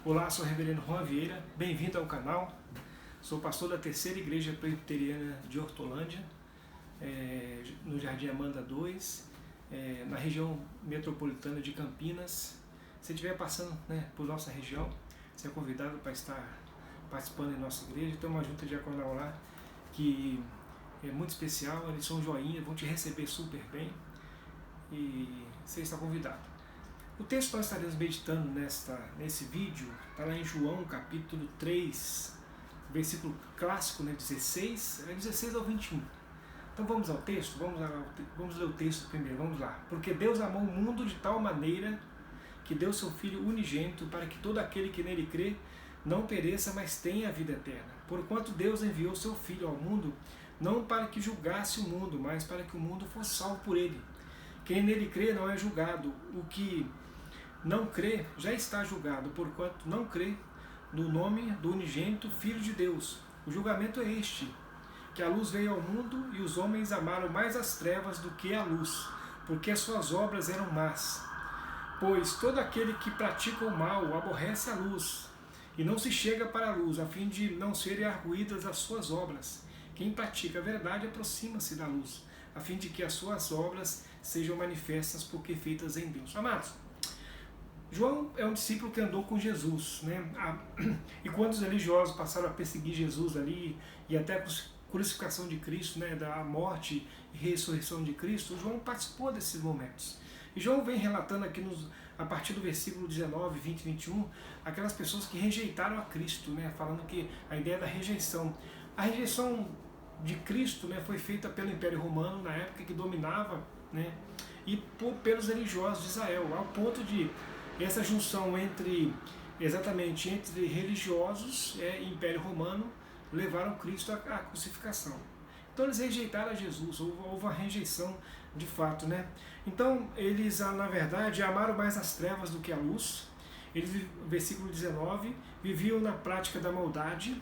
Olá, sou o Reverendo Juan Vieira, bem-vindo ao canal. Sou pastor da Terceira Igreja Presbiteriana de Hortolândia, no Jardim Amanda 2, na região metropolitana de Campinas. Se estiver passando por nossa região, você é convidado para estar participando em nossa igreja. Tem uma junta diaconal lá que é muito especial, eles são joinha, vão te receber super bem e você está convidado. O texto que nós estaremos meditando nesse vídeo está lá em João capítulo 3, versículo clássico, 16 ao 21. Então vamos ao texto, vamos ler o texto primeiro, vamos lá. Porque Deus amou o mundo de tal maneira que deu seu Filho unigênito para que todo aquele que nele crê não pereça, mas tenha a vida eterna. Porquanto Deus enviou seu Filho ao mundo, não para que julgasse o mundo, mas para que o mundo fosse salvo por ele. Quem nele crê não é julgado, o que não crê já está julgado, porquanto não crê no nome do unigênito Filho de Deus. O julgamento é este, que a luz veio ao mundo e os homens amaram mais as trevas do que a luz, porque as suas obras eram más. Pois todo aquele que pratica o mal aborrece a luz, e não se chega para a luz, a fim de não serem arguídas as suas obras. Quem pratica a verdade aproxima-se da luz, a fim de que as suas obras sejam manifestas porque feitas em Deus. Amados, João é um discípulo que andou com Jesus, E quando os religiosos passaram a perseguir Jesus ali, e até a crucificação de Cristo, da morte e ressurreição de Cristo, João participou desses momentos. E João vem relatando aqui a partir do versículo 19, 20 e 21, aquelas pessoas que rejeitaram a Cristo, falando que a ideia da rejeição. A rejeição de Cristo foi feita pelo Império Romano, na época que dominava, e pelos religiosos de Israel, ao ponto de essa junção entre religiosos e Império Romano levaram Cristo à crucificação. Então eles rejeitaram a Jesus, houve uma rejeição de fato. Então eles, na verdade, amaram mais as trevas do que a luz. Eles, versículo 19, viviam na prática da maldade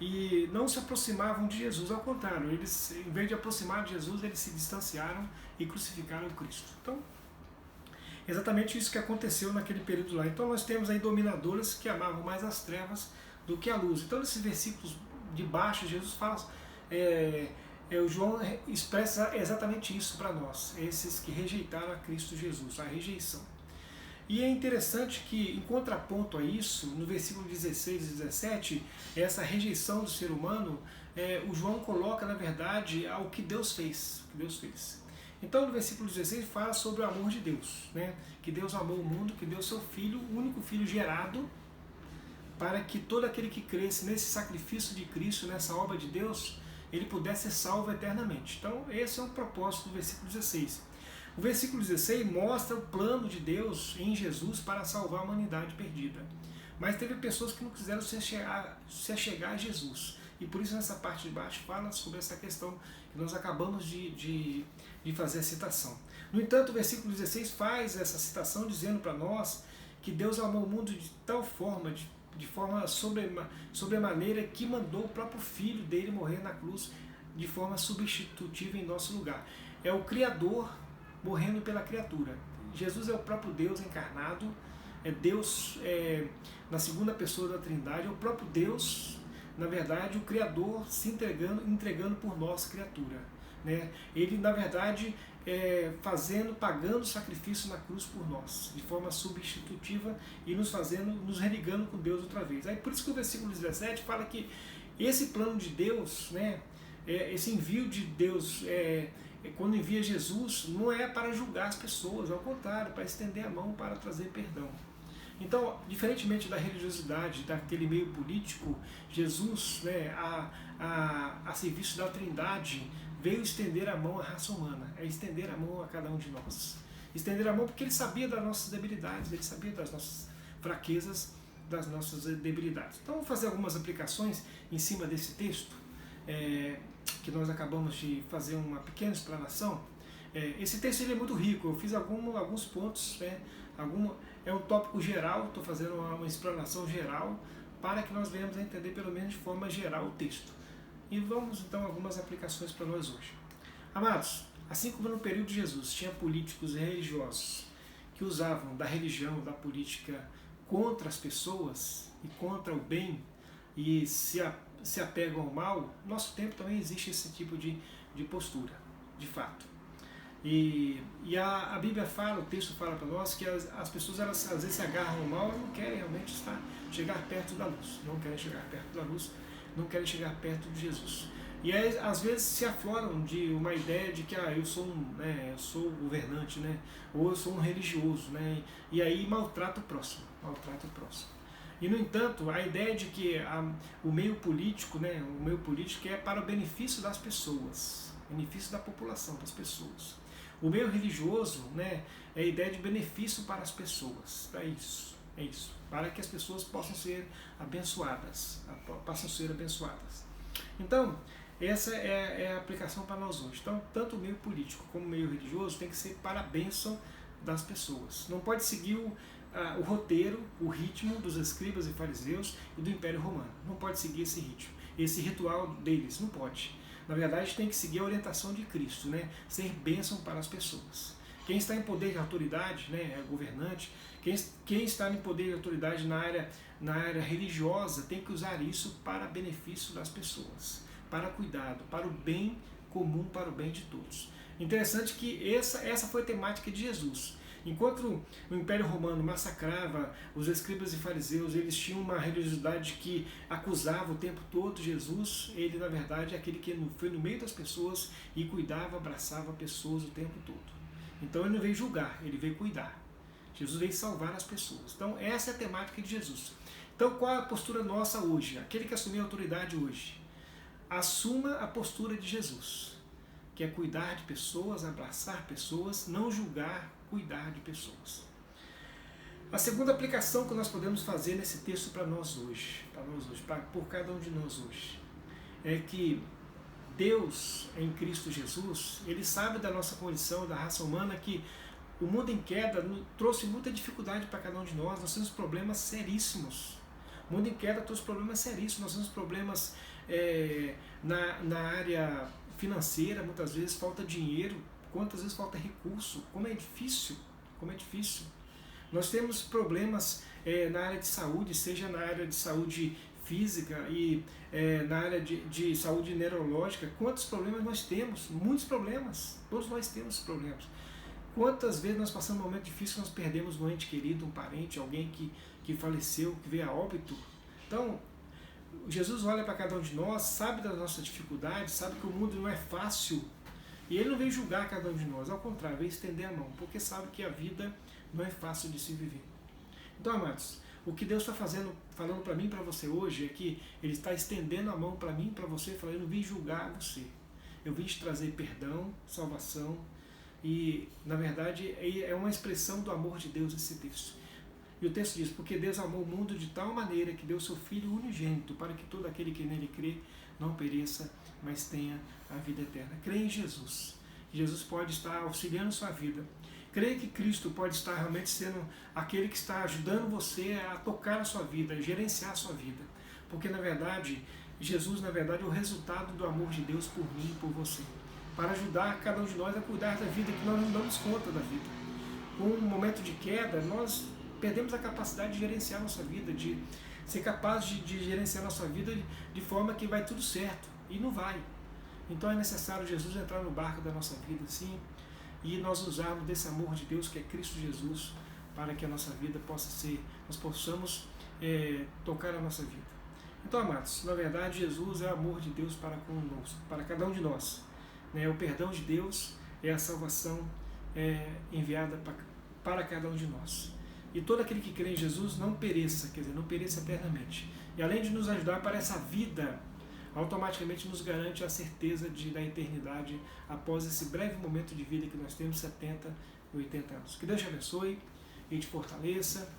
e não se aproximavam de Jesus, ao contrário, eles, em vez de aproximar de Jesus, eles se distanciaram e crucificaram Cristo. Então, exatamente isso que aconteceu naquele período lá. Então nós temos aí dominadoras que amavam mais as trevas do que a luz. Então nesses versículos de baixo, Jesus fala, o João expressa exatamente isso para nós, esses que rejeitaram a Cristo Jesus, a rejeição. E é interessante que, em contraponto a isso, no versículo 16 e 17, essa rejeição do ser humano, o João coloca, na verdade, ao que Deus fez. Então, no versículo 16, fala sobre o amor de Deus, que Deus amou o mundo, que deu seu Filho, o único Filho gerado, para que todo aquele que cresce nesse sacrifício de Cristo, nessa obra de Deus, ele pudesse ser salvo eternamente. Então, esse é o propósito do versículo 16. O versículo 16 mostra o plano de Deus em Jesus para salvar a humanidade perdida. Mas teve pessoas que não quiseram se achegar a Jesus. E por isso nessa parte de baixo fala sobre essa questão que nós acabamos de fazer a citação. No entanto, o versículo 16 faz essa citação dizendo para nós que Deus amou o mundo de tal forma, de forma sobremaneira, que mandou o próprio Filho dele morrer na cruz de forma substitutiva em nosso lugar. É o Criador morrendo pela criatura. Jesus é o próprio Deus encarnado, é Deus na segunda pessoa da Trindade, é o próprio Deus, na verdade, o Criador se entregando por nós, criatura. Ele, na verdade, pagando sacrifício na cruz por nós, de forma substitutiva e nos religando com Deus outra vez. Aí, por isso que o versículo 17 fala que esse plano de Deus, esse envio de Deus, quando envia Jesus, não é para julgar as pessoas, ao contrário, para estender a mão para trazer perdão. Então, diferentemente da religiosidade, daquele meio político, Jesus, a serviço da Trindade, veio estender a mão à raça humana, estender a mão a cada um de nós. Estender a mão porque ele sabia das nossas debilidades, ele sabia das nossas fraquezas, das nossas debilidades. Então, vamos fazer algumas aplicações em cima desse texto, que nós acabamos de fazer uma pequena explanação. Esse texto ele é muito rico, eu fiz alguns pontos, é um tópico geral, estou fazendo uma explanação geral para que nós venhamos a entender pelo menos de forma geral o texto. E vamos então a algumas aplicações para nós hoje. Amados, assim como no período de Jesus tinha políticos e religiosos que usavam da religião, da política contra as pessoas e contra o bem e se apegam ao mal, no nosso tempo também existe esse tipo de postura, de fato. E a Bíblia fala, o texto fala para nós que as pessoas elas às vezes se agarram ao mal e não querem realmente chegar perto da luz, não querem chegar perto da luz, não querem chegar perto de Jesus. E aí, às vezes se afloram de uma ideia de que eu sou eu sou governante, né? Ou eu sou um religioso, né? E aí maltrata o próximo, E no entanto, a ideia de que o meio político, né? O meio político é para o benefício das pessoas, benefício da população, das pessoas. O meio religioso, né? É a ideia de benefício para as pessoas, é isso, para que as pessoas possam ser abençoadas, Então, essa é a aplicação para nós hoje. Então, tanto o meio político como o meio religioso tem que ser para a bênção das pessoas. Não pode seguir o roteiro, o ritmo dos escribas e fariseus e do Império Romano. Não pode seguir esse ritmo, esse ritual deles, não pode. Na verdade, tem que seguir a orientação de Cristo, né? Ser bênção para as pessoas. Quem está em poder de autoridade, né, é governante, quem está em poder de autoridade na área religiosa tem que usar isso para benefício das pessoas, para cuidado, para o bem comum, para o bem de todos. Interessante que essa foi a temática de Jesus. Enquanto o Império Romano massacrava os escribas e fariseus, eles tinham uma religiosidade que acusava o tempo todo Jesus, ele na verdade é aquele que foi no meio das pessoas e cuidava, abraçava pessoas o tempo todo. Então ele não veio julgar, ele veio cuidar. Jesus veio salvar as pessoas. Então essa é a temática de Jesus. Então qual é a postura nossa hoje? Aquele que assumiu a autoridade hoje, assuma a postura de Jesus, que é cuidar de pessoas, abraçar pessoas, não julgar, cuidar de pessoas. A segunda aplicação que nós podemos fazer nesse texto para nós hoje, por cada um de nós hoje, é que Deus em Cristo Jesus, Ele sabe da nossa condição, da raça humana, que o mundo em queda trouxe muita dificuldade para cada um de nós temos problemas seríssimos. O mundo em queda trouxe problemas seríssimos, nós temos problemas na área financeira, muitas vezes falta dinheiro, quantas vezes falta recurso, como é difícil. Nós temos problemas na área de saúde, seja na área de saúde física e na área de saúde neurológica. Quantos problemas nós temos? Muitos problemas, todos nós temos problemas. Quantas vezes nós passamos um momento difícil, nós perdemos um ente querido, um parente, alguém que faleceu, que veio a óbito. Então, Jesus olha para cada um de nós, sabe das nossas dificuldades, sabe que o mundo não é fácil, e Ele não veio julgar cada um de nós, ao contrário, veio estender a mão, porque sabe que a vida não é fácil de se viver. Então, amados, o que Deus está falando para mim e para você hoje é que Ele está estendendo a mão para mim e para você, falando: eu não vim julgar você, eu vim te trazer perdão, salvação, e na verdade é uma expressão do amor de Deus esse texto. E o texto diz: porque Deus amou o mundo de tal maneira que deu seu Filho unigênito, para que todo aquele que nele crê não pereça, mas tenha a vida eterna. Crê em Jesus. Jesus pode estar auxiliando sua vida. Creia que Cristo pode estar realmente sendo aquele que está ajudando você a tocar a sua vida, a gerenciar a sua vida. Porque na verdade, Jesus na verdade é o resultado do amor de Deus por mim e por você. Para ajudar cada um de nós a cuidar da vida, que nós não damos conta da vida. Com um momento de queda, nós perdemos a capacidade de gerenciar a nossa vida, de ser capaz de gerenciar a nossa vida de forma que vai tudo certo. E não vai. Então é necessário Jesus entrar no barco da nossa vida, sim, e nós usarmos desse amor de Deus que é Cristo Jesus, para que a nossa vida possa ser, nós possamos tocar a nossa vida. Então, amados, na verdade Jesus é o amor de Deus para conosco, para cada um de nós. O perdão de Deus é a salvação enviada para cada um de nós. E todo aquele que crê em Jesus não pereça, quer dizer, não pereça eternamente. E além de nos ajudar para essa vida, automaticamente nos garante a certeza da eternidade após esse breve momento de vida que nós temos, 70 e 80 anos. Que Deus te abençoe e te fortaleça,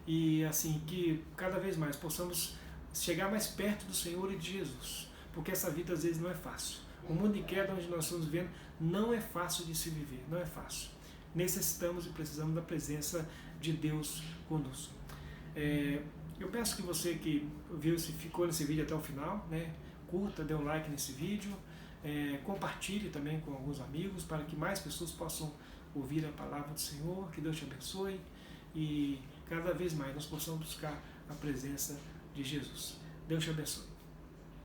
e assim, que cada vez mais possamos chegar mais perto do Senhor e de Jesus, porque essa vida às vezes não é fácil. O mundo em queda onde nós estamos vivendo não é fácil de se viver, não é fácil. Necessitamos e precisamos da presença de Deus conosco. Eu peço que você que ficou nesse vídeo até o final, curta, dê um like nesse vídeo, compartilhe também com alguns amigos para que mais pessoas possam ouvir a palavra do Senhor. Que Deus te abençoe e cada vez mais nós possamos buscar a presença de Jesus. Deus te abençoe.